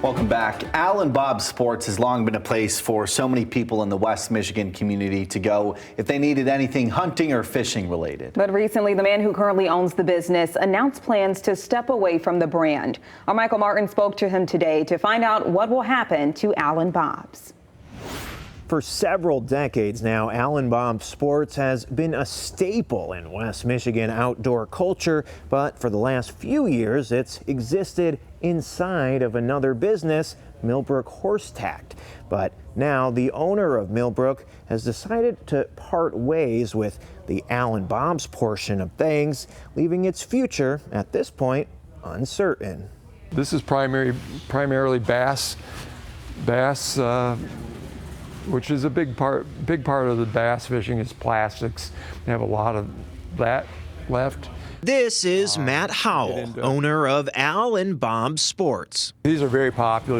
Welcome back. Al and Bob Sports has long been a place for so many people in the West Michigan community to go if they needed anything hunting or fishing related. But recently, the man who currently owns the business announced plans to step away from the brand. Our Michael Martin spoke to him today to find out what will happen to Al and Bob's. For several decades now, Al and Bob Sports has been a staple in West Michigan outdoor culture, but for the last few years, it's existed inside of another business, Millbrook Horse Tact. But now the owner of Millbrook has decided to part ways with the Al and Bob's portion of things, leaving its future, at this point, uncertain. This is primarily bass, which is a big part of the bass fishing is plastics. They have a lot of that left. This is Matt Howell, owner of Al and Bob Sports. These are very popular.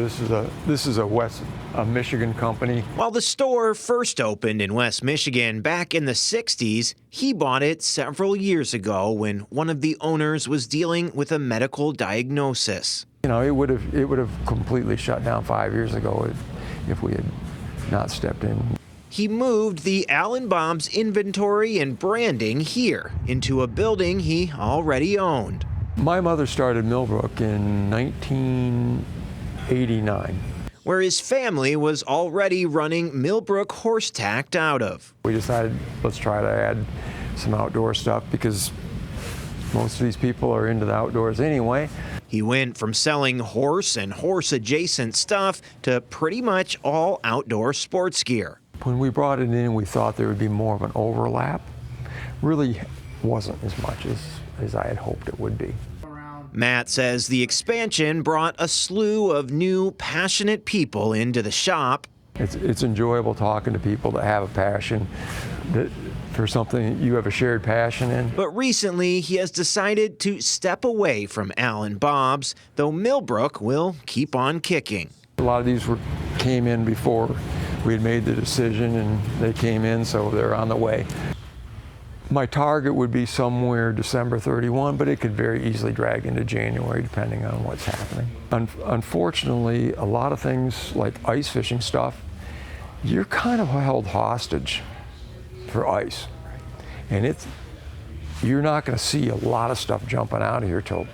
This is a West Michigan company. While the store first opened in West Michigan back in the 60s, he bought it several years ago when one of the owners was dealing with a medical diagnosis. You know, it would have completely shut down 5 years ago if we had not stepped in. He moved the Al and Bob's inventory and branding here into a building he already owned. My mother started Millbrook in 1989. Where his family was already running Millbrook Horse Tact out of. We decided, let's try to add some outdoor stuff because most of these people are into the outdoors anyway. He went from selling horse and horse-adjacent stuff to pretty much all outdoor sports gear. When we brought it in, we thought there would be more of an overlap. Really wasn't as much as I had hoped it would be. Matt says the expansion brought a slew of new, passionate people into the shop. It's enjoyable talking to people that have a passion for something you have a shared passion in. But recently, he has decided to step away from Al and Bob's, though Millbrook will keep on kicking. A lot of these came in before we had made the decision, and they came in, so they're on the way. My target would be somewhere December 31, but it could very easily drag into January depending on what's happening. Unfortunately, a lot of things like ice fishing stuff, you're kind of held hostage for ice. And you're not going to see a lot of stuff jumping out of here till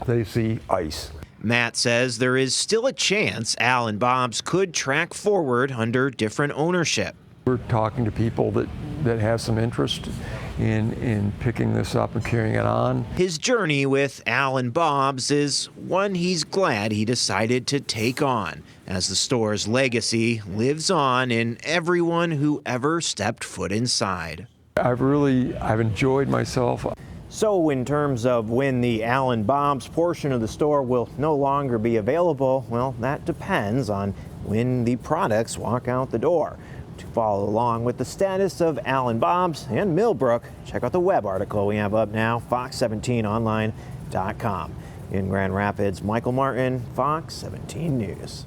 they see ice. Matt says there is still a chance Al and Bob's could track forward under different ownership. We're talking to people that have some interest in picking this up and carrying it on. His journey with Al and Bob's is one he's glad he decided to take on, as the store's legacy lives on in everyone who ever stepped foot inside. I've enjoyed myself. So in terms of when the Al and Bob's portion of the store will no longer be available, well, that depends on when the products walk out the door. To follow along with the status of Al and Bob's and Millbrook, check out the web article we have up now, fox17online.com. In Grand Rapids, Michael Martin, Fox 17 News.